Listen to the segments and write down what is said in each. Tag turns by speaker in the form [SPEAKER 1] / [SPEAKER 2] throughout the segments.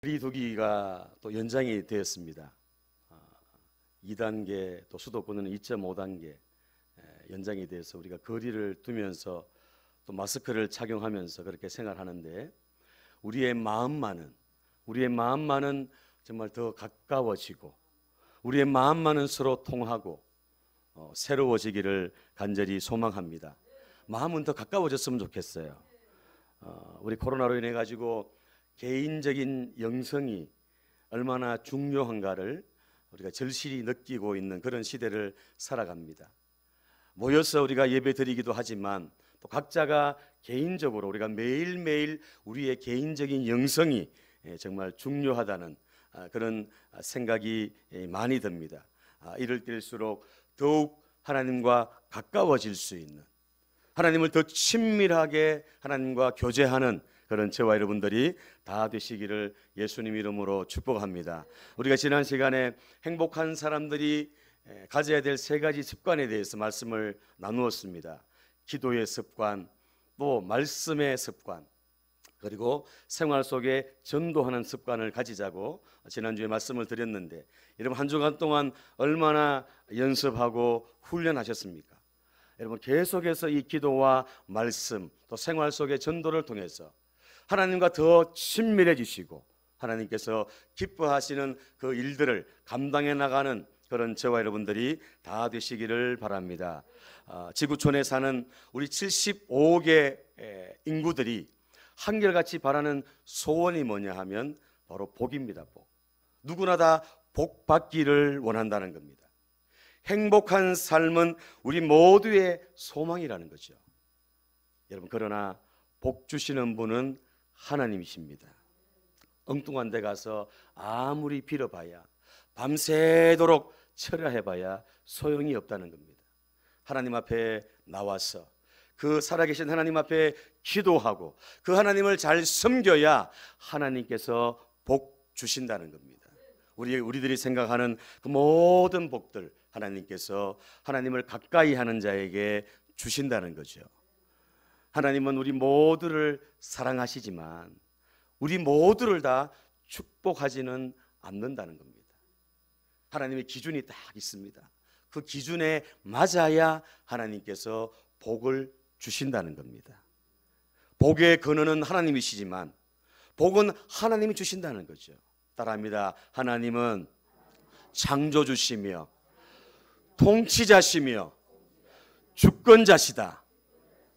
[SPEAKER 1] 거리두기가 또 연장이 되었습니다. 2단계 또 수도권은 2.5단계 연장이 돼서 우리가 거리를 두면서 또 마스크를 착용하면서 그렇게 생활하는데 우리의 마음만은 정말 더 가까워지고 우리의 마음만은 서로 통하고 새로워지기를 간절히 소망합니다. 마음은 더 가까워졌으면 좋겠어요. 우리 코로나로 인해 가지고 개인적인 영성이 얼마나 중요한가를 우리가 절실히 느끼고 있는 그런 시대를 살아갑니다. 모여서 우리가 예배 드리기도 하지만 또 각자가 개인적으로 우리가 매일매일 우리의 개인적인 영성이 정말 중요하다는 그런 생각이 많이 듭니다. 이럴 때일수록 더욱 하나님과 가까워질 수 있는, 하나님을 더 친밀하게 하나님과 교제하는 그런 저와 여러분들이 다 되시기를 예수님 이름으로 축복합니다. 우리가 지난 시간에 행복한 사람들이 가져야 될 3가지 습관에 대해서 말씀을 나누었습니다. 기도의 습관, 또 말씀의 습관, 그리고 생활 속에 전도하는 습관을 가지자고 지난주에 말씀을 드렸는데, 여러분 한 주간 동안 얼마나 연습하고 훈련하셨습니까? 여러분 계속해서 이 기도와 말씀 또 생활 속의 전도를 통해서 하나님과 더 친밀해지시고 하나님께서 기뻐하시는 그 일들을 감당해 나가는 그런 저와 여러분들이 다 되시기를 바랍니다. 지구촌에 사는 우리 75억의 인구들이 한결같이 바라는 소원이 뭐냐 하면 바로 복입니다. 복. 누구나 다 복 받기를 원한다는 겁니다. 행복한 삶은 우리 모두의 소망이라는 거죠. 여러분, 그러나 복 주시는 분은 하나님이십니다. 엉뚱한 데 가서 아무리 빌어봐야, 밤새도록 철야해봐야 소용이 없다는 겁니다. 하나님 앞에 나와서 그 살아계신 하나님 앞에 기도하고 그 하나님을 잘 섬겨야 하나님께서 복 주신다는 겁니다. 우리들이 생각하는 그 모든 복들 하나님께서 하나님을 가까이 하는 자에게 주신다는 거죠. 하나님은 우리 모두를 사랑하시지만 우리 모두를 다 축복하지는 않는다는 겁니다. 하나님의 기준이 딱 있습니다. 그 기준에 맞아야 하나님께서 복을 주신다는 겁니다. 복의 근원은 하나님이시지만 복은 하나님이 주신다는 거죠. 따라합니다. 하나님은 창조주시며 통치자시며 주권자시다.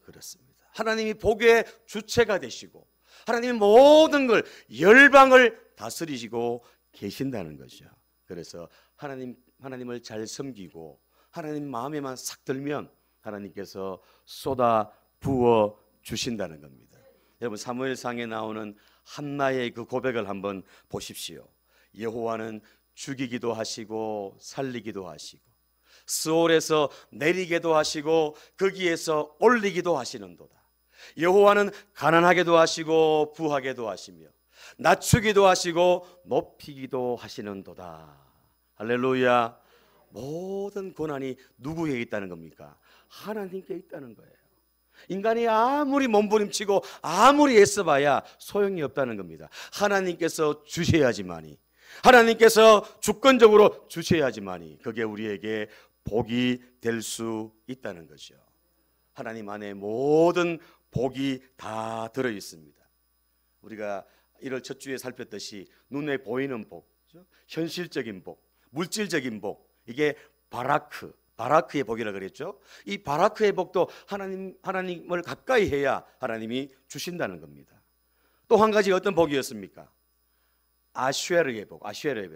[SPEAKER 1] 그렇습니다. 하나님이 복의 주체가 되시고 하나님이 모든 걸, 열방을 다스리시고 계신다는 거죠. 그래서 하나님을 잘 섬기고 하나님 마음에만 싹 들면 하나님께서 쏟아 부어 주신다는 겁니다. 여러분, 사무엘상에 나오는 한나의 그 고백을 한번 보십시오. 여호와는 죽이기도 하시고 살리기도 하시고 스올에서 내리게도 하시고 거기에서 올리기도 하시는도다. 여호와는 가난하게도 하시고 부하게도 하시며 낮추기도 하시고 높이기도 하시는도다. 할렐루야. 모든 고난이 누구에게 있다는 겁니까? 하나님께 있다는 거예요. 인간이 아무리 몸부림치고 아무리 애써봐야 소용이 없다는 겁니다. 하나님께서 주셔야지만이, 하나님께서 주권적으로 주셔야지만이 그게 우리에게 복이 될 수 있다는 거죠. 하나님 안에 모든 복이 다 들어 있습니다. 우리가 1월 첫 주에 살폈듯이 눈에 보이는 복, 현실적인 복, 물질적인 복, 이게 바라크의 복이라 그랬죠. 이 바라크의 복도 하나님을 가까이 해야 하나님이 주신다는 겁니다. 또 한 가지 어떤 복이었습니까? 아쉐르의 복.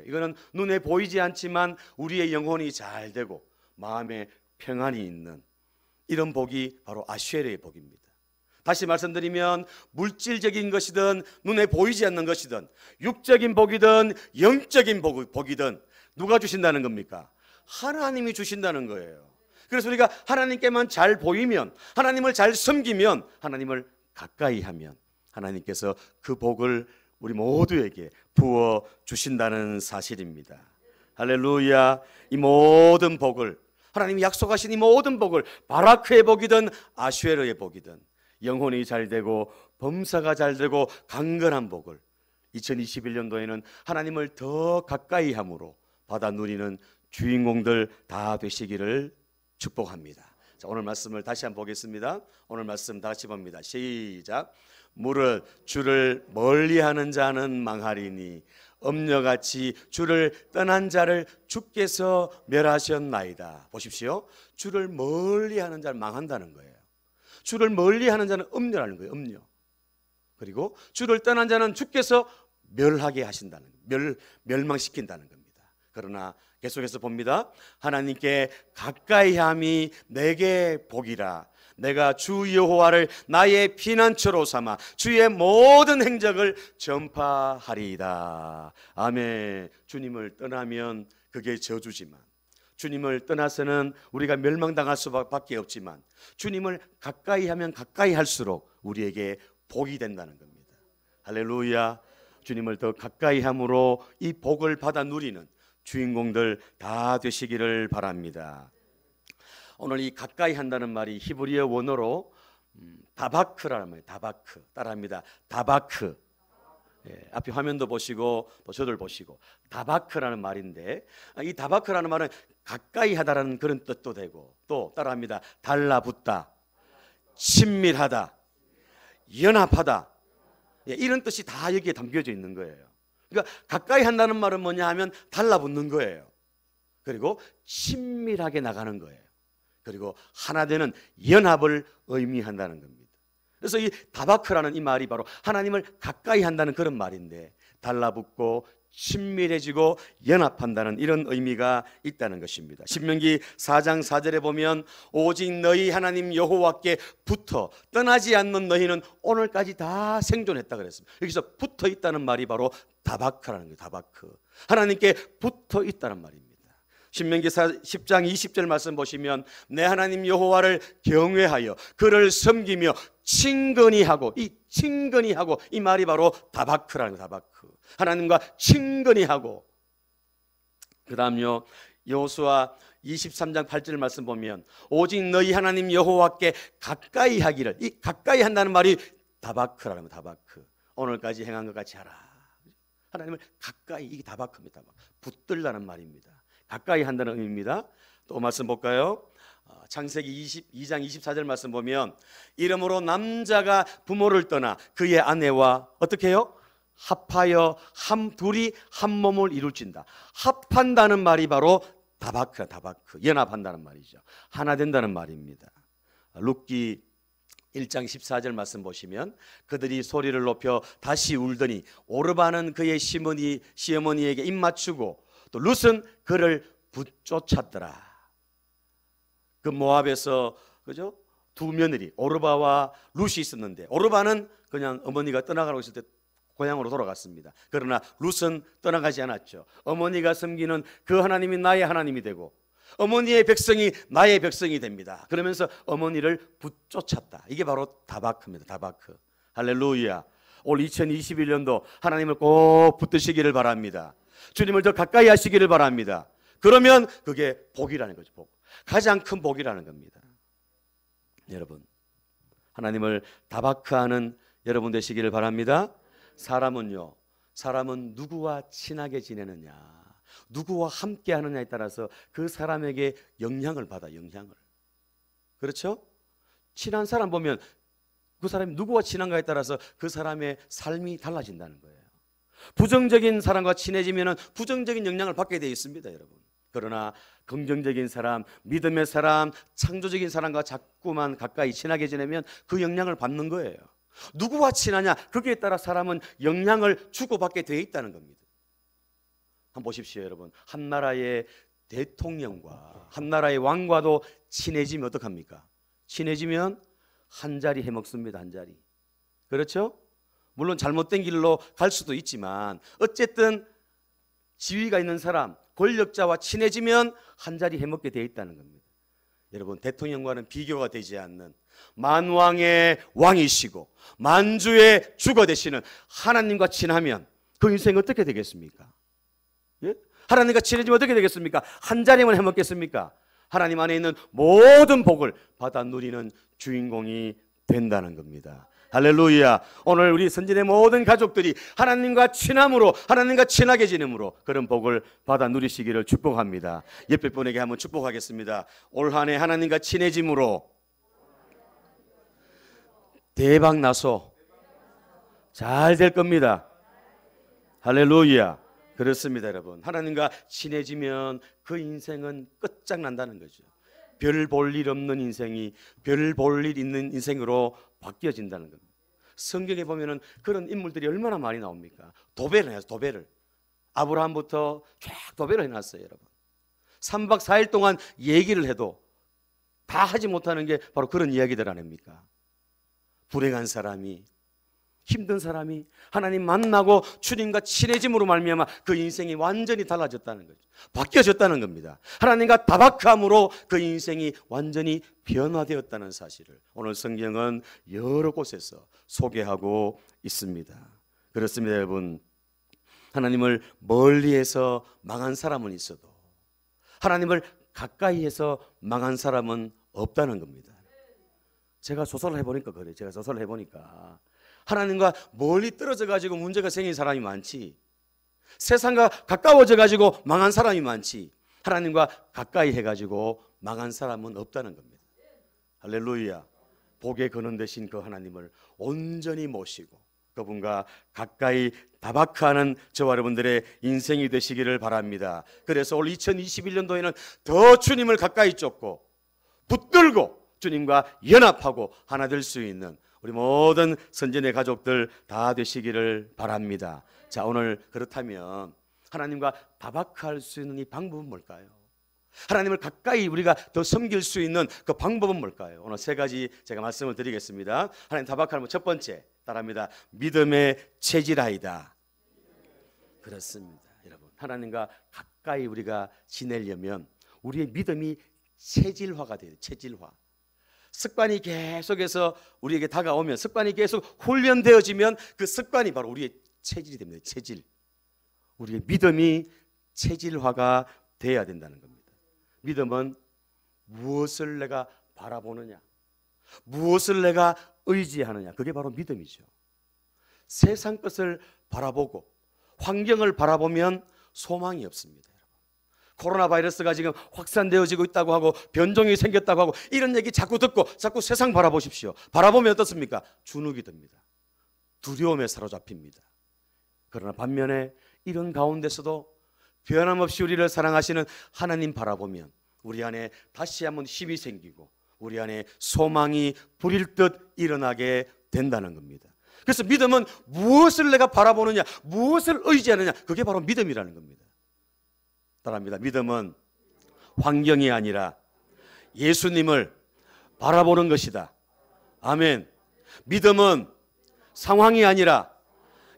[SPEAKER 1] 이거는 눈에 보이지 않지만 우리의 영혼이 잘 되고 마음에 평안이 있는 이런 복이 바로 아쉐르의 복입니다. 다시 말씀드리면 물질적인 것이든 눈에 보이지 않는 것이든 육적인 복이든 영적인 복이든 누가 주신다는 겁니까? 하나님이 주신다는 거예요. 그래서 우리가 하나님께만 잘 보이면, 하나님을 잘 섬기면, 하나님을 가까이 하면 하나님께서 그 복을 우리 모두에게 부어 주신다는 사실입니다. 할렐루야. 이 모든 복을, 하나님이 약속하신 이 모든 복을, 바라크의 복이든 아쉐르의 복이든 영혼이 잘 되고 범사가 잘 되고 강건한 복을 2021년도에는 하나님을 더 가까이 함으로 받아 누리는 주인공들 다 되시기를 축복합니다. 자, 오늘 말씀을 다시 한번 보겠습니다. 오늘 말씀 다시 봅니다. 시작. 무릇 주를 멀리하는 자는 망하리니 엄녀같이 주를 떠난 자를 주께서 멸하셨나이다. 보십시오. 주를 멀리하는 자는 망한다는 거예요. 주를 멀리하는 자는 엄녀라는 거예요. 엄녀. 그리고 주를 떠난 자는 주께서 멸하게 하신다는, 멸망시킨다는 겁니다. 그러나 계속해서 봅니다. 하나님께 가까이 함이 내게 복이라. 내가 주 여호와를 나의 피난처로 삼아 주의 모든 행적을 전파하리이다. 아멘. 주님을 떠나면 그게 저주지만, 주님을 떠나서는 우리가 멸망당할 수밖에 없지만, 주님을 가까이 하면 가까이 할수록 우리에게 복이 된다는 겁니다. 할렐루야. 주님을 더 가까이 함으로 이 복을 받아 누리는 주인공들 다 되시기를 바랍니다. 오늘 이 가까이 한다는 말이 히브리어 원어로 다바크라는 말이에요. 다바크. 따라합니다. 다바크. 앞에 화면도 보시고 또 저들 보시고, 다바크라는 말인데, 이 다바크라는 말은 가까이 하다라는 그런 뜻도 되고, 또 따라합니다. 달라붙다, 친밀하다, 연합하다, 이런 뜻이 다 여기에 담겨져 있는 거예요. 그러니까 가까이 한다는 말은 뭐냐 하면 달라붙는 거예요. 그리고 친밀하게 나가는 거예요. 그리고 하나 되는 연합을 의미한다는 겁니다. 그래서 이 다바크라는 이 말이 바로 하나님을 가까이 한다는 그런 말인데, 달라붙고 친밀해지고 연합한다는 이런 의미가 있다는 것입니다. 신명기 4장 4절에 보면 오직 너희 하나님 여호와께 붙어 떠나지 않는 너희는 오늘까지 다 생존했다 그랬습니다. 여기서 붙어 있다는 말이 바로 다바크라는 거예요. 다바크. 하나님께 붙어 있다는 말입니다. 신명기 10장 20절 말씀 보시면 내 하나님 여호와를 경외하여 그를 섬기며 친근히 하고, 이 친근히 하고, 이 말이 바로 다바크라는 거예요. 다바크. 하나님과 친근히 하고. 그 다음요, 여호수아 23장 8절 말씀 보면 오직 너희 하나님 여호와께 가까이 하기를, 이 가까이 한다는 말이 다바크라는 거예요. 다바크. 오늘까지 행한 것 같이 하라. 하나님을 가까이, 이게 다바크입니다. 붙들라는 말입니다. 가까이 한다는 의미입니다. 또 말씀 볼까요? 창세기 22장 24절 말씀 보면 이러므로 남자가 부모를 떠나 그의 아내와 어떻게 해요? 합하여 둘이 한 몸을 이룰진다. 합한다는 말이 바로 다바크야. 다바크. 연합한다는 말이죠. 하나 된다는 말입니다. 룻기 1장 14절 말씀 보시면 그들이 소리를 높여 다시 울더니 오르바는 그의 시어머니에게 입맞추고 또 룻은 그를 붙쫓았더라. 그 모압에서, 그죠? 두 며느리 오르바와 룻이 있었는데, 오르바는 그냥 어머니가 떠나가고 있을 때 고향으로 돌아갔습니다. 그러나 룻은 떠나가지 않았죠. 어머니가 섬기는 그 하나님이 나의 하나님이 되고 어머니의 백성이 나의 백성이 됩니다. 그러면서 어머니를 붙쫓았다. 이게 바로 다바크입니다. 다바크. 할렐루야. 올 2021년도 하나님을 꼭 붙드시기를 바랍니다. 주님을 더 가까이 하시기를 바랍니다. 그러면 그게 복이라는 거죠. 복. 가장 큰 복이라는 겁니다. 여러분, 하나님을 다바크하는 여러분 되시기를 바랍니다. 사람은 누구와 친하게 지내느냐, 누구와 함께 하느냐에 따라서 그 사람에게 영향을 받아. 영향을. 그렇죠? 친한 사람 보면 그 사람이 누구와 친한가에 따라서 그 사람의 삶이 달라진다는 거예요. 부정적인 사람과 친해지면 부정적인 영향을 받게 되어 있습니다, 여러분. 그러나 긍정적인 사람, 믿음의 사람, 창조적인 사람과 자꾸만 가까이 친하게 지내면 그 영향을 받는 거예요. 누구와 친하냐, 거기에 따라 사람은 영향을 주고받게 되어 있다는 겁니다. 한번 보십시오, 여러분. 한 나라의 대통령과 한 나라의 왕과도 친해지면 어떡합니까? 친해지면 한 자리 해먹습니다. 한 자리. 그렇죠? 물론 잘못된 길로 갈 수도 있지만 어쨌든 지위가 있는 사람, 권력자와 친해지면 한 자리 해먹게 되어 있다는 겁니다. 여러분, 대통령과는 비교가 되지 않는 만왕의 왕이시고 만주의 주가 되시는 하나님과 친하면 그 인생 어떻게 되겠습니까? 예? 하나님과 친해지면 어떻게 되겠습니까? 한 자리만 해먹겠습니까? 하나님 안에 있는 모든 복을 받아 누리는 주인공이 된다는 겁니다. 할렐루야. 오늘 우리 선진의 모든 가족들이 하나님과 친함으로, 하나님과 친하게 지냄으로 그런 복을 받아 누리시기를 축복합니다. 옆에 분에게 한번 축복하겠습니다. 올 한 해 하나님과 친해짐으로 대박 나서 잘 될 겁니다. 할렐루야. 그렇습니다, 여러분. 하나님과 친해지면 그 인생은 끝장난다는 거죠. 별 볼 일 없는 인생이 별 볼 일 있는 인생으로 바뀌어진다는 겁니다. 성경에 보면은 그런 인물들이 얼마나 많이 나옵니까? 도배를 해서 도배를. 아브라함부터 쫙 도배를 해놨어요, 여러분. 3박 4일 동안 얘기를 해도 다 하지 못하는 게 바로 그런 이야기들 아닙니까? 불행한 사람이, 힘든 사람이 하나님 만나고 주님과 친해짐으로 말미암아 그 인생이 완전히 달라졌다는 거죠. 바뀌어졌다는 겁니다. 하나님과 다박함으로 그 인생이 완전히 변화되었다는 사실을 오늘 성경은 여러 곳에서 소개하고 있습니다. 그렇습니다, 여러분. 하나님을 멀리해서 망한 사람은 있어도 하나님을 가까이해서 망한 사람은 없다는 겁니다. 제가 조사를 해보니까 그래요. 제가 조사를 해보니까 하나님과 멀리 떨어져 가지고 문제가 생긴 사람이 많지, 세상과 가까워져 가지고 망한 사람이 많지, 하나님과 가까이 해가지고 망한 사람은 없다는 겁니다. 할렐루야. 복의 근원 되신 그 하나님을 온전히 모시고 그분과 가까이 다박하는 저와 여러분들의 인생이 되시기를 바랍니다. 그래서 올 2021년도에는 더 주님을 가까이 쫓고 붙들고 주님과 연합하고 하나 될 수 있는 우리 모든 선진의 가족들 다 되시기를 바랍니다. 자, 오늘 그렇다면 하나님과 다박할 수 있는 이 방법은 뭘까요? 하나님을 가까이 우리가 더 섬길 수 있는 그 방법은 뭘까요? 오늘 세 가지 제가 말씀을 드리겠습니다. 하나님 다박하면 첫 번째 따라합니다. 믿음의 체질하이다. 그렇습니다, 여러분. 하나님과 가까이 우리가 지내려면 우리의 믿음이 체질화가 돼요. 체질화. 습관이 계속해서 우리에게 다가오면, 습관이 계속 훈련되어지면 그 습관이 바로 우리의 체질이 됩니다. 체질. 우리의 믿음이 체질화가 돼야 된다는 겁니다. 믿음은 무엇을 내가 바라보느냐, 무엇을 내가 의지하느냐, 그게 바로 믿음이죠. 세상 것을 바라보고 환경을 바라보면 소망이 없습니다. 코로나 바이러스가 지금 확산되어지고 있다고 하고 변종이 생겼다고 하고 이런 얘기 자꾸 듣고 자꾸 세상 바라보십시오. 바라보면 어떻습니까? 주눅이 듭니다. 두려움에 사로잡힙니다. 그러나 반면에 이런 가운데서도 변함없이 우리를 사랑하시는 하나님 바라보면 우리 안에 다시 한번 힘이 생기고 우리 안에 소망이 불일 듯 일어나게 된다는 겁니다. 그래서 믿음은 무엇을 내가 바라보느냐, 무엇을 의지하느냐, 그게 바로 믿음이라는 겁니다. 따라합니다. 믿음은 환경이 아니라 예수님을 바라보는 것이다. 아멘. 믿음은 상황이 아니라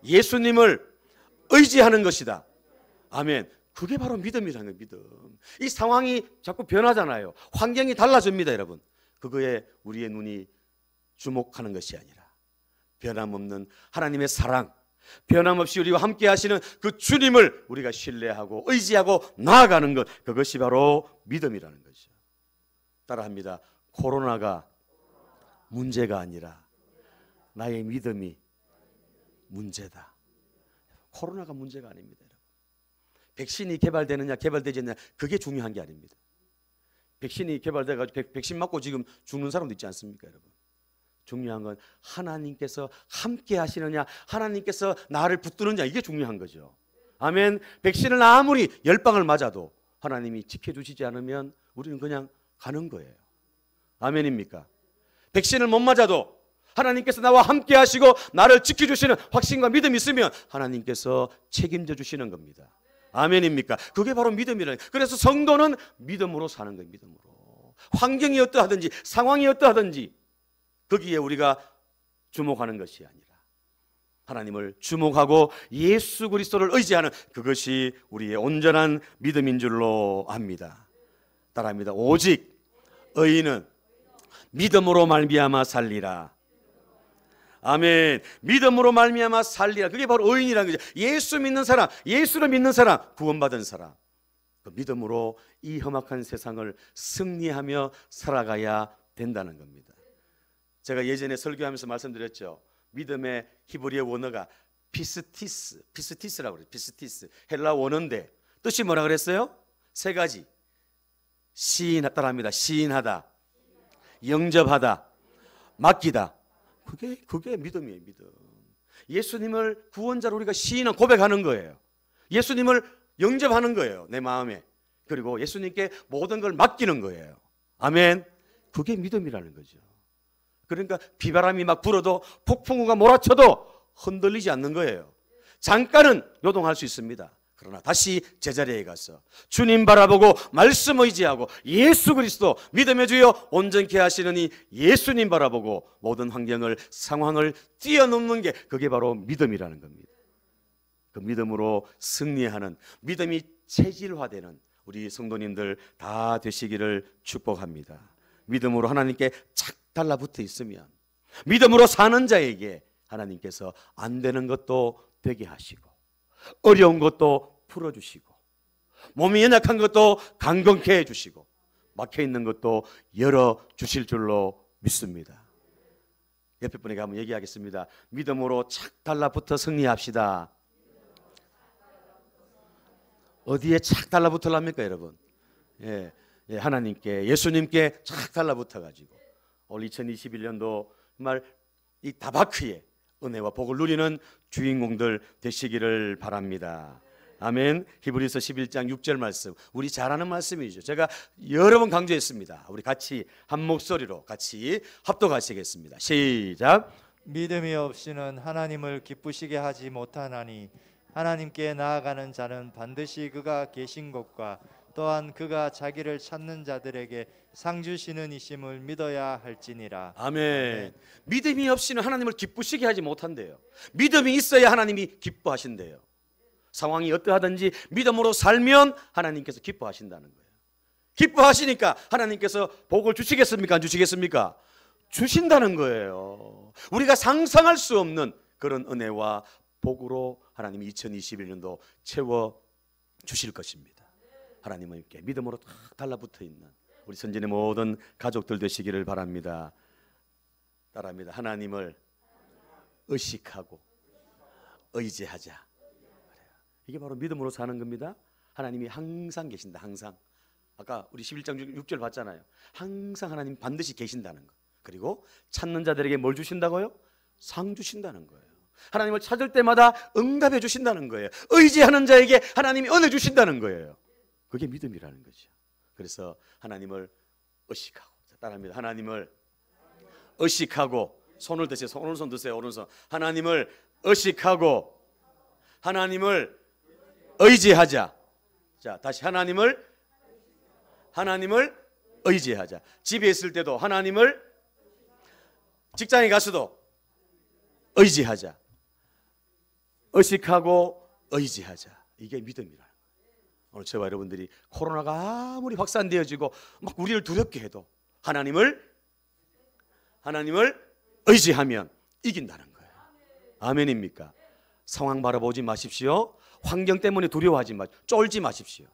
[SPEAKER 1] 예수님을 의지하는 것이다. 아멘. 그게 바로 믿음이라는 거예요. 믿음. 이 상황이 자꾸 변하잖아요. 환경이 달라집니다, 여러분. 그거에 우리의 눈이 주목하는 것이 아니라 변함없는 하나님의 사랑, 변함없이 우리와 함께 하시는 그 주님을 우리가 신뢰하고 의지하고 나아가는 것, 그것이 바로 믿음이라는 거죠. 따라합니다. 코로나가 문제가 아니라 나의 믿음이 문제다. 코로나가 문제가 아닙니다, 여러분. 백신이 개발되느냐 개발되지 않느냐 그게 중요한 게 아닙니다. 백신이 개발돼가지고 백신 맞고 지금 죽는 사람도 있지 않습니까, 여러분? 중요한 건 하나님께서 함께 하시느냐, 하나님께서 나를 붙드느냐, 이게 중요한 거죠. 아멘. 백신을 아무리 10방을 맞아도 하나님이 지켜주시지 않으면 우리는 그냥 가는 거예요. 아멘입니까? 백신을 못 맞아도 하나님께서 나와 함께 하시고 나를 지켜주시는 확신과 믿음이 있으면 하나님께서 책임져 주시는 겁니다. 아멘입니까? 그게 바로 믿음이라는 거예요. 그래서 성도는 믿음으로 사는 거예요. 믿음으로. 환경이 어떠하든지 상황이 어떠하든지 거기에 우리가 주목하는 것이 아니라 하나님을 주목하고 예수 그리스도를 의지하는 그것이 우리의 온전한 믿음인 줄로 압니다. 따라합니다. 오직 의인은 믿음으로 말미암아 살리라. 아멘. 믿음으로 말미암아 살리라. 그게 바로 의인이라는 거죠. 예수 믿는 사람, 예수를 믿는 사람, 구원받은 사람. 그 믿음으로 이 험악한 세상을 승리하며 살아가야 된다는 겁니다. 제가 예전에 설교하면서 말씀드렸죠. 믿음의 히브리어 원어가 피스티스라고 그래요. 피스티스. 헬라 원어인데 뜻이 뭐라 그랬어요? 세 가지. 따라합니다. 시인하다, 영접하다, 맡기다. 그게 믿음이에요. 믿음. 예수님을 구원자로 우리가 시인하고 고백하는 거예요. 예수님을 영접하는 거예요. 내 마음에. 그리고 예수님께 모든 걸 맡기는 거예요. 아멘. 그게 믿음이라는 거죠. 그러니까 비바람이 막 불어도 폭풍우가 몰아쳐도 흔들리지 않는 거예요. 잠깐은 요동할 수 있습니다. 그러나 다시 제자리에 가서 주님 바라보고 말씀 의지하고 예수 그리스도 믿음의 주여 온전케 하시는 이 예수님 바라보고 모든 환경을 상황을 뛰어넘는 게 그게 바로 믿음이라는 겁니다. 그 믿음으로 승리하는, 믿음이 체질화되는 우리 성도님들 다 되시기를 축복합니다. 믿음으로 하나님께 착 달라붙어 있으면, 믿음으로 사는 자에게 하나님께서 안 되는 것도 되게 하시고, 어려운 것도 풀어주시고, 몸이 연약한 것도 강건케 해주시고, 막혀있는 것도 열어주실 줄로 믿습니다. 옆에 분에게 한번 얘기하겠습니다. 믿음으로 착 달라붙어 승리합시다. 어디에 착 달라붙으랍니까 여러분? 하나님께, 예수님께 착 달라붙어가지고 올 2021년도 정말 이 다바크의 은혜와 복을 누리는 주인공들 되시기를 바랍니다. 아멘. 히브리서 11장 6절 말씀, 우리 잘 아는 말씀이죠. 제가 여러 번 강조했습니다. 우리 같이 한 목소리로 같이 합독하시겠습니다. 시작.
[SPEAKER 2] 믿음이 없이는 하나님을 기쁘시게 하지 못하나니 하나님께 나아가는 자는 반드시 그가 계신 것과 또한 그가 자기를 찾는 자들에게 상 주시는 이심을 믿어야 할지니라.
[SPEAKER 1] 아멘. 믿음이 없이는 하나님을 기쁘시게 하지 못한대요. 믿음이 있어야 하나님이 기뻐하신대요. 상황이 어떠하든지 믿음으로 살면 하나님께서 기뻐하신다는 거예요. 기뻐하시니까 하나님께서 복을 주시겠습니까? 안 주시겠습니까? 주신다는 거예요. 우리가 상상할 수 없는 그런 은혜와 복으로 하나님이 2021년도 채워 주실 것입니다. 하나님께 믿음으로 딱 달라붙어 있는 우리 선진의 모든 가족들 되시기를 바랍니다. 따라합니다. 하나님을 의식하고 의지하자. 이게 바로 믿음으로 사는 겁니다. 하나님이 항상 계신다. 항상. 아까 우리 11장 6절 봤잖아요. 항상 하나님 반드시 계신다는 거. 그리고 찾는 자들에게 뭘 주신다고요? 상 주신다는 거예요. 하나님을 찾을 때마다 응답해 주신다는 거예요. 의지하는 자에게 하나님이 은혜 주신다는 거예요. 그게 믿음이라는 거죠. 그래서 하나님을 의식하고, 따라합니다. 하나님을 의식하고, 손을 드세요. 오른손 드세요. 오른손. 하나님을 의식하고 하나님을 의지하자. 자, 다시 하나님을 의지하자. 집에 있을 때도 하나님을, 직장에 가서도 의지하자. 의식하고 의지하자. 이게 믿음이라는 거예요. 오늘 저와 여러분들이 코로나가 아무리 확산되어지고 막 우리를 두렵게 해도 하나님을 의지하면 이긴다는 거예요. 아멘입니까? 상황 바라보지 마십시오. 환경 때문에 두려워하지 마십시오. 쫄지 마십시오.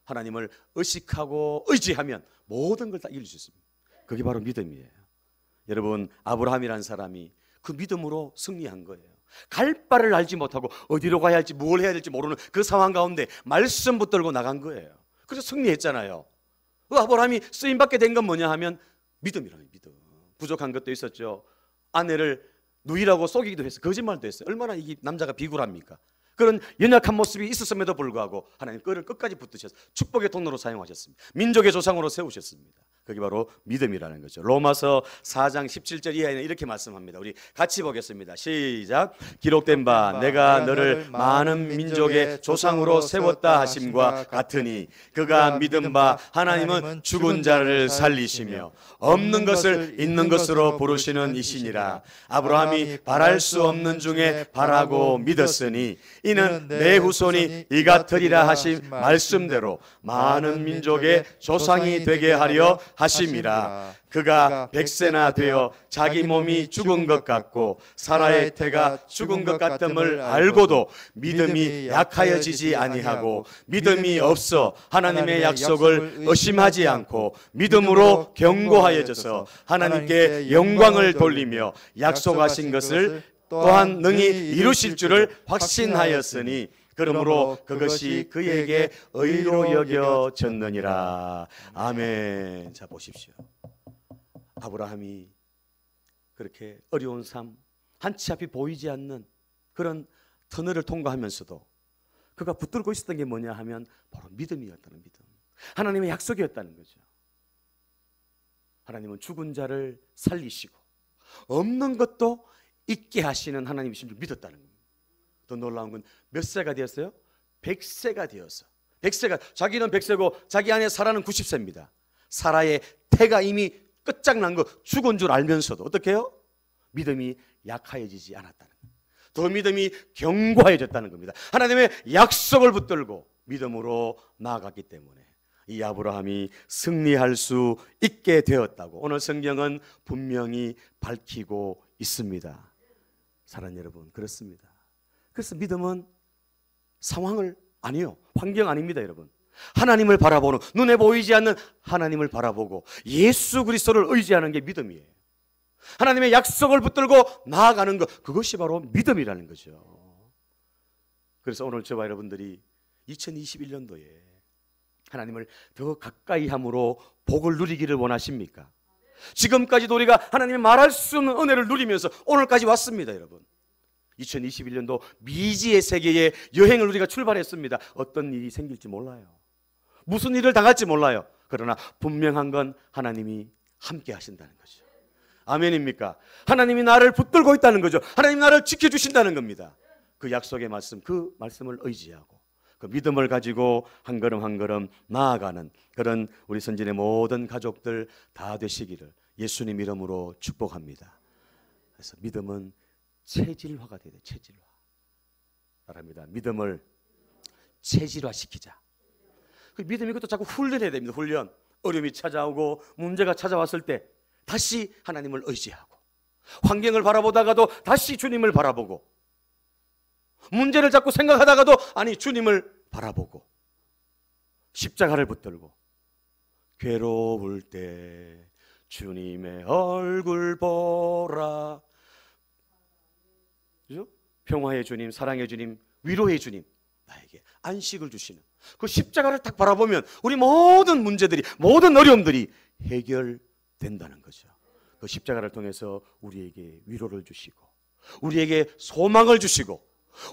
[SPEAKER 1] 하나님을 의식하고 의지하면 모든 걸 다 이길 수 있습니다. 그게 바로 믿음이에요. 여러분, 아브라함이라는 사람이 그 믿음으로 승리한 거예요. 갈 바를 알지 못하고 어디로 가야 할지 뭘 해야 될지 모르는 그 상황 가운데 말씀 붙들고 나간 거예요. 그래서 승리했잖아요. 그 아브라함이 쓰임받게 된 건 뭐냐 하면 믿음이라는 믿음. 부족한 것도 있었죠. 아내를 누이라고 속이기도 했어요. 거짓말도 했어요. 얼마나 이 남자가 비굴합니까? 그런 연약한 모습이 있었음에도 불구하고 하나님 그를 끝까지 붙드셔서 축복의 통로로 사용하셨습니다. 민족의 조상으로 세우셨습니다. 그게 바로 믿음이라는 거죠. 로마서 4장 17절 이하에는 이렇게 말씀합니다. 우리 같이 보겠습니다. 시작. 기록된 바 내가 너를 많은 민족의 조상으로 세웠다 하심과 같으니 그가 믿은 바 하나님은 죽은 자를 살리시며 없는 것을 있는 것으로 부르시는 이시니라. 아브라함이 바랄 수 없는 중에 바라고 믿었으니 이는 내 후손이 이 같으리라 하신 말씀대로 많은 민족의 조상이 되게 하려 하심이라. 그가 100세나 되어 자기 몸이 죽은 것 같고 사라의 태가 죽은 것 같음을 알고도 믿음이 약하여지지 아니하고 믿음이 없어 하나님의 약속을 의심하지 않고 믿음으로 견고하여져서 하나님께 영광을 돌리며 약속하신 것을 또한 능히 이루실 줄을 확신하였으니 그러므로 그것이 그에게 의로 여겨졌느니라. 아멘. 자, 보십시오. 아브라함이 그렇게 어려운 삶, 한치 앞이 보이지 않는 그런 터널을 통과하면서도 그가 붙들고 있었던 게 뭐냐 하면 바로 믿음이었다는 믿음. 하나님의 약속이었다는 거죠. 하나님은 죽은 자를 살리시고 없는 것도 있게 하시는 하나님이신 줄 믿었다는 겁니다. 더 놀라운 건 몇 세가 되었어요? 100세가 되어서. 100세가, 자기는 100세고 자기 아내 사라는 90세입니다. 사라의 태가 이미 끝장난 거 죽은 줄 알면서도 어떻게 해요? 믿음이 약하여지지 않았다는 거예요. 더 믿음이 견고해졌다는 겁니다. 하나님의 약속을 붙들고 믿음으로 나아갔기 때문에 이 아브라함이 승리할 수 있게 되었다고 오늘 성경은 분명히 밝히고 있습니다. 사랑하는 여러분, 그렇습니다. 그래서 믿음은 상황을 아니요, 환경 아닙니다, 여러분. 하나님을 바라보는, 눈에 보이지 않는 하나님을 바라보고 예수 그리스도를 의지하는 게 믿음이에요. 하나님의 약속을 붙들고 나아가는 것, 그것이 바로 믿음이라는 거죠. 그래서 오늘 저와 여러분들이 2021년도에 하나님을 더 가까이 함으로 복을 누리기를 원하십니까? 지금까지도 우리가 하나님의 말할 수 없는 은혜를 누리면서 오늘까지 왔습니다, 여러분. 2021년도 미지의 세계의 여행을 우리가 출발했습니다. 어떤 일이 생길지 몰라요. 무슨 일을 당할지 몰라요. 그러나 분명한 건 하나님이 함께 하신다는 거죠. 아멘입니까? 하나님이 나를 붙들고 있다는 거죠. 하나님이 나를 지켜주신다는 겁니다. 그 약속의 말씀, 그 말씀을 의지하고 그 믿음을 가지고 한 걸음 한 걸음 나아가는 그런 우리 선진의 모든 가족들 다 되시기를 예수님 이름으로 축복합니다. 그래서 믿음은 체질화가 돼야 돼요. 체질화. 바랍니다. 믿음을 체질화시키자. 그 믿음이 그것도 자꾸 훈련해야 됩니다. 훈련. 어려움이 찾아오고 문제가 찾아왔을 때 다시 하나님을 의지하고 환경을 바라보다가도 다시 주님을 바라보고 문제를 자꾸 생각하다가도 아니 주님을 바라보고 십자가를 붙들고 괴로울 때 주님의 얼굴 보라. 그죠? 평화의 주님, 사랑의 주님, 위로의 주님, 나에게 안식을 주시는 그 십자가를 딱 바라보면 우리 모든 문제들이, 모든 어려움들이 해결된다는 거죠. 그 십자가를 통해서 우리에게 위로를 주시고 우리에게 소망을 주시고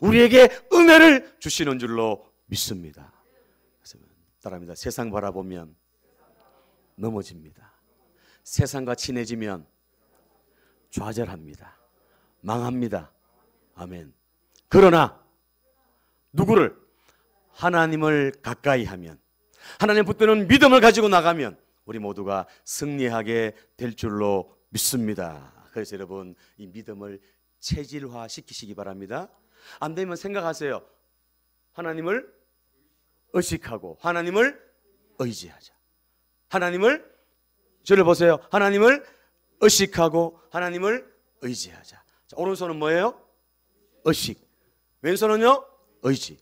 [SPEAKER 1] 우리에게 은혜를 주시는 줄로 믿습니다. 그래서 따라합니다. 세상 바라보면 넘어집니다. 세상과 친해지면 좌절합니다. 망합니다. 아멘. 그러나 누구를? 하나님을 가까이 하면, 하나님 붙드는 믿음을 가지고 나가면 우리 모두가 승리하게 될 줄로 믿습니다. 그래서 여러분 이 믿음을 체질화 시키시기 바랍니다. 안 되면 생각하세요. 하나님을 의식하고 하나님을 의지하자. 하나님을, 저를 보세요. 하나님을 의식하고 하나님을 의지하자. 자, 오른손은 뭐예요? 의식. 왼손은요? 의지.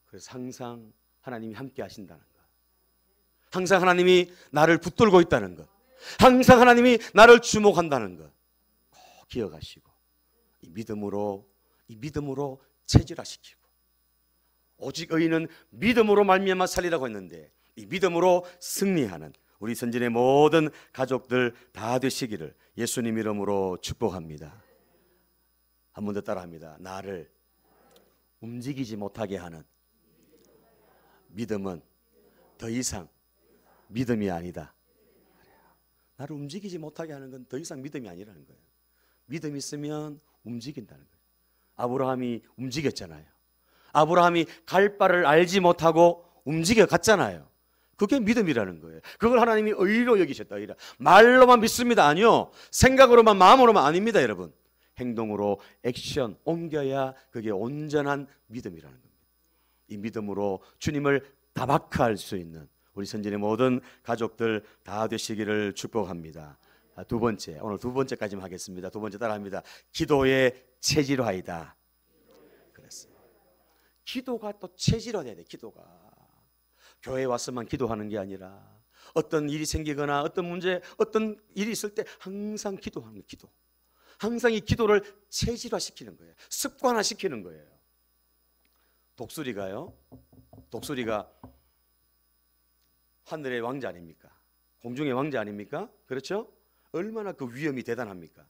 [SPEAKER 1] 그래서 항상 하나님이 함께 하신다는 것, 항상 하나님이 나를 붙들고 있다는 것, 항상 하나님이 나를 주목한다는 것 꼭 기억하시고 이 믿음으로 체질화시키고, 오직 의인은 믿음으로 말미암아 살리라고 했는데 이 믿음으로 승리하는 우리 선진의 모든 가족들 다 되시기를 예수님 이름으로 축복합니다. 한 번 더 따라합니다. 나를 움직이지 못하게 하는 믿음은 더 이상 믿음이 아니다. 나를 움직이지 못하게 하는 건 더 이상 믿음이 아니라는 거예요. 믿음이 있으면 움직인다는 거예요. 아브라함이 움직였잖아요. 아브라함이 갈 바를 알지 못하고 움직여 갔잖아요. 그게 믿음이라는 거예요. 그걸 하나님이 의로 여기셨다. 말로만 믿습니다. 아니요. 생각으로만, 마음으로만 아닙니다, 여러분. 행동으로 액션 옮겨야 그게 온전한 믿음이라는 겁니다. 이 믿음으로 주님을 다박할 수 있는 우리 선진의 모든 가족들 다 되시기를 축복합니다. 두 번째, 오늘 두 번째까지만 하겠습니다. 두 번째 따라합니다. 기도의 체질화이다. 그랬어요. 기도가 또 체질화돼야 돼. 기도가 교회에 와서만 기도하는 게 아니라 어떤 일이 생기거나 어떤 문제, 어떤 일이 있을 때 항상 기도하는 거예요. 기도. 항상 이 기도를 체질화시키는 거예요. 습관화시키는 거예요. 독수리가요. 독수리가 하늘의 왕자 아닙니까? 공중의 왕자 아닙니까? 그렇죠? 얼마나 그 위엄이 대단합니까?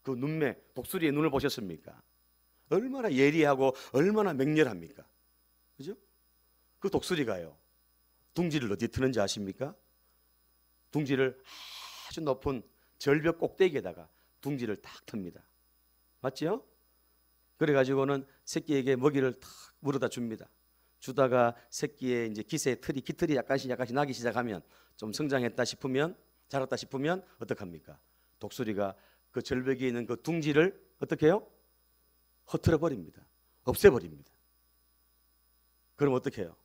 [SPEAKER 1] 그 눈매, 독수리의 눈을 보셨습니까? 얼마나 예리하고 얼마나 맹렬합니까? 그죠? 그 독수리가요. 둥지를 어디에 트는지 아십니까? 둥지를 아주 높은 절벽 꼭대기에다가 둥지를 딱 틉니다. 맞죠? 그래가지고는 새끼에게 먹이를 탁 물어다 줍니다. 주다가 새끼의 이제 기세의 깃털이 약간씩 나기 시작하면 좀 성장했다 싶으면, 자랐다 싶으면 어떡합니까? 독수리가 그 절벽에 있는 그 둥지를 어떻게 해요? 허틀어 버립니다. 없애버립니다. 그럼 어떻게 해요?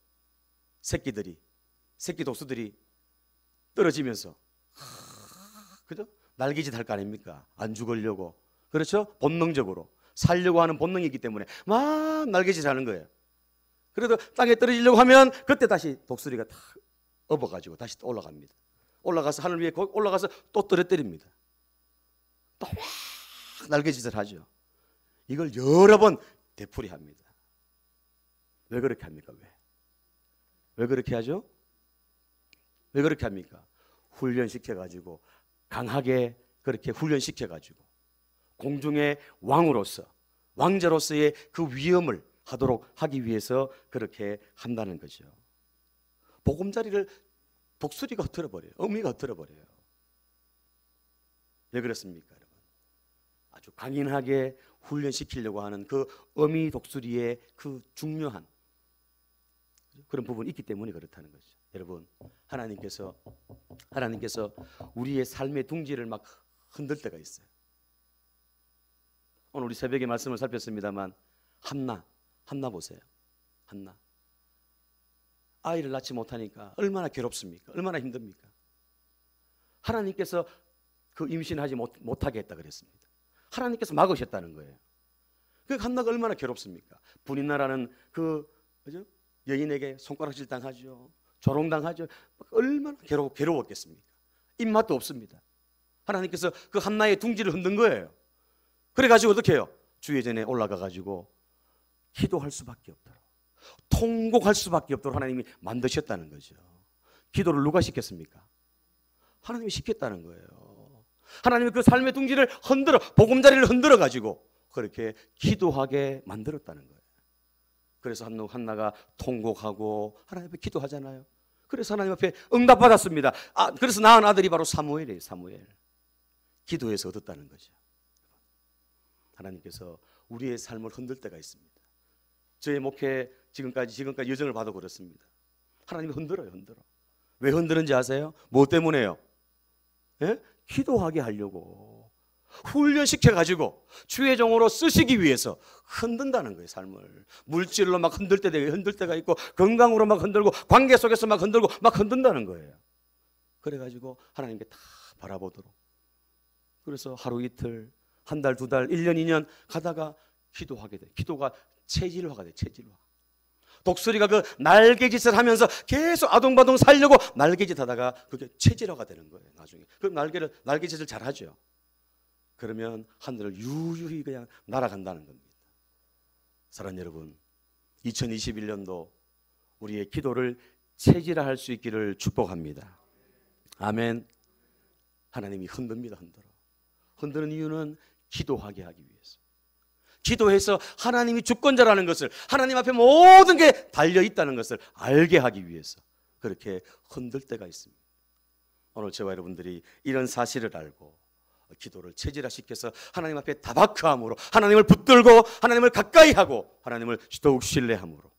[SPEAKER 1] 새끼 독수들이 떨어지면서 그죠? 날개짓 할 거 아닙니까? 안 죽으려고. 그렇죠? 본능적으로 살려고 하는 본능이기 때문에 막 날개짓 하는 거예요. 그래도 땅에 떨어지려고 하면 그때 다시 독수리가 탁 업어가지고 다시 또 올라갑니다. 올라가서 하늘 위에 올라가서 또 떨어뜨립니다. 또 막 날개짓을 하죠. 이걸 여러 번 되풀이합니다. 왜 그렇게 합니까? 왜 그렇게 하죠? 왜 그렇게 합니까? 훈련시켜가지고 강하게 그렇게 훈련시켜가지고 공중의 왕으로서 왕자로서의 그 위엄을 하도록 하기 위해서 그렇게 한다는 거죠. 보금자리를 독수리가 흩어버려요. 어미가 흩어버려요. 왜 그렇습니까, 여러분? 아주 강인하게 훈련시키려고 하는 그 어미 독수리의 그 중요한 그런 부분이 있기 때문에 그렇다는 거죠. 여러분, 하나님께서 우리의 삶의 둥지를 막 흔들 때가 있어요. 오늘 우리 새벽에 말씀을 살폈습니다만 한나 보세요. 한나 아이를 낳지 못하니까 얼마나 괴롭습니까? 얼마나 힘듭니까? 하나님께서 그 임신하지 못하게 했다 그랬습니다. 하나님께서 막으셨다는 거예요. 그 한나가 얼마나 괴롭습니까? 분인나라는 그 그죠? 여인에게 손가락질 당하죠. 조롱당하죠. 얼마나 괴로웠겠습니까? 입맛도 없습니다. 하나님께서 그 한나의 둥지를 흔든 거예요. 그래가지고 어떻게 해요? 주회전에 올라가가지고 기도할 수밖에 없도록, 통곡할 수밖에 없도록 하나님이 만드셨다는 거죠. 기도를 누가 시켰습니까? 하나님이 시켰다는 거예요. 하나님이 그 삶의 둥지를 보금자리를 흔들어 가지고 그렇게 기도하게 만들었다는 거예요. 그래서 한나가 통곡하고 하나님 앞에 기도하잖아요. 그래서 하나님 앞에 응답받았습니다. 그래서 낳은 아들이 바로 사무엘이에요. 사무엘. 기도해서 얻었다는 거죠. 하나님께서 우리의 삶을 흔들 때가 있습니다. 저의 목회 지금까지 여정을 봐도 그렇습니다. 하나님이 흔들어요. 왜 흔드는지 아세요? 뭐 때문에요? 예? 기도하게 하려고 훈련시켜가지고 주의 종으로 쓰시기 위해서 흔든다는 거예요. 삶을 물질로 막 흔들 때가 있고 건강으로 막 흔들고 관계 속에서 막 흔들고 막 흔든다는 거예요. 그래가지고 하나님께 다 바라보도록. 그래서 하루 이틀, 한 달, 두 달, 1년, 2년 가다가 기도하게 돼. 기도가 체질화가 돼. 체질화. 독수리가 그 날개짓을 하면서 계속 아동바동 살려고 날개짓 하다가 그게 체질화가 되는 거예요. 나중에 그럼 날개짓을 잘 하죠. 그러면 하늘을 유유히 그냥 날아간다는 겁니다. 사랑하는 여러분, 2021년도 우리의 기도를 체질화할 수 있기를 축복합니다. 아멘. 하나님이 흔듭니다. 흔드는 이유는 기도하게 하기 위해서. 기도해서 하나님이 주권자라는 것을, 하나님 앞에 모든 게 달려있다는 것을 알게 하기 위해서 그렇게 흔들 때가 있습니다. 오늘 저와 여러분들이 이런 사실을 알고 기도를 체질화시켜서 하나님 앞에 다박함으로 하나님을 붙들고 하나님을 가까이 하고 하나님을 더욱 신뢰함으로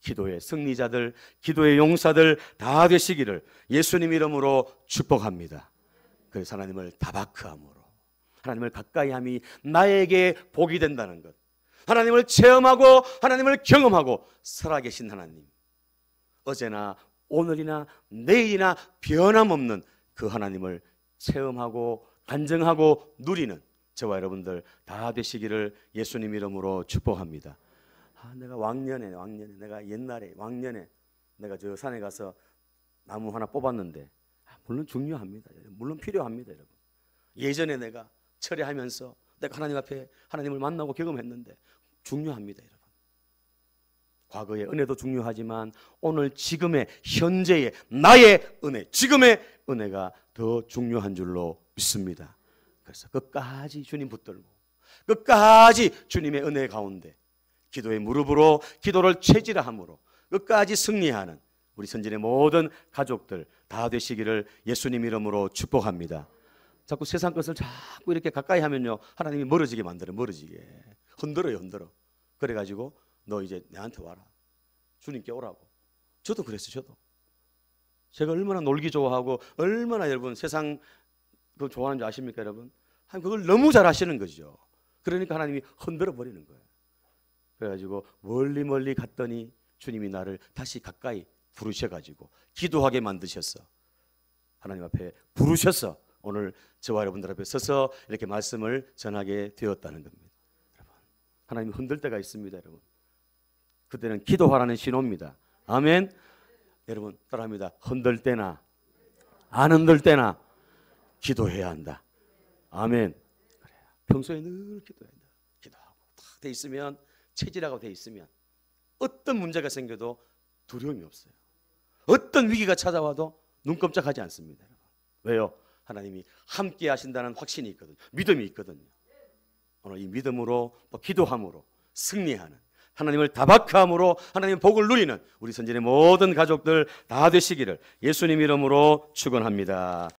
[SPEAKER 1] 기도의 승리자들, 기도의 용사들 다 되시기를 예수님 이름으로 축복합니다. 그래서 하나님을 다박함으로 하나님을 가까이함이 나에게 복이 된다는 것, 하나님을 체험하고 하나님을 경험하고 살아계신 하나님, 어제나 오늘이나 내일이나 변함없는 그 하나님을 체험하고 간증하고 누리는 저와 여러분들 다 되시기를 예수님 이름으로 축복합니다. 내가 왕년에 내가 옛날에 왕년에 내가 저 산에 가서 나무 하나 뽑았는데, 물론 중요합니다. 물론 필요합니다, 여러분. 예전에 내가 철회하면서 내가 하나님 앞에 하나님을 만나고 경험했는데 중요합니다, 여러분. 과거의 은혜도 중요하지만 오늘 지금의 현재의 나의 은혜, 지금의 은혜가 더 중요한 줄로 믿습니다. 그래서 끝까지 주님 붙들고 끝까지 주님의 은혜 가운데 기도의 무릎으로 기도를 체질화함으로 끝까지 승리하는 우리 선진의 모든 가족들 다 되시기를 예수님 이름으로 축복합니다. 자꾸 세상 것을 자꾸 이렇게 가까이 하면요, 하나님이 멀어지게 만들어요. 멀어지게 흔들어요. 그래가지고 너 이제 내한테 와라, 주님께 오라고. 저도 그랬어요. 제가 얼마나 놀기 좋아하고 얼마나 여러분 세상 그거 좋아하는 줄 아십니까, 여러분? 그걸 너무 잘 하시는 거죠. 그러니까 하나님이 흔들어 버리는 거예요. 그래가지고 멀리 갔더니 주님이 나를 다시 가까이 부르셔가지고 기도하게 만드셨어. 하나님 앞에 부르셔서 오늘 저와 여러분들 앞에 서서 이렇게 말씀을 전하게 되었다는 겁니다. 여러분, 하나님이 흔들 때가 있습니다, 여러분. 그때는 기도하라는 신호입니다. 아멘. 여러분 따라합니다. 흔들 때나 안 흔들 때나 기도해야 한다. 아멘. 그래요. 평소에 늘 기도해야 한다. 기도하고 딱 돼 있으면, 체질하고 돼 있으면 어떤 문제가 생겨도 두려움이 없어요. 어떤 위기가 찾아와도 눈 깜짝하지 않습니다. 왜요? 하나님이 함께 하신다는 확신이 있거든요. 믿음이 있거든요. 오늘 이 믿음으로 또 기도함으로 승리하는, 하나님을 다박함으로 하나님의 복을 누리는 우리 선진의 모든 가족들 다 되시기를 예수님 이름으로 축원합니다.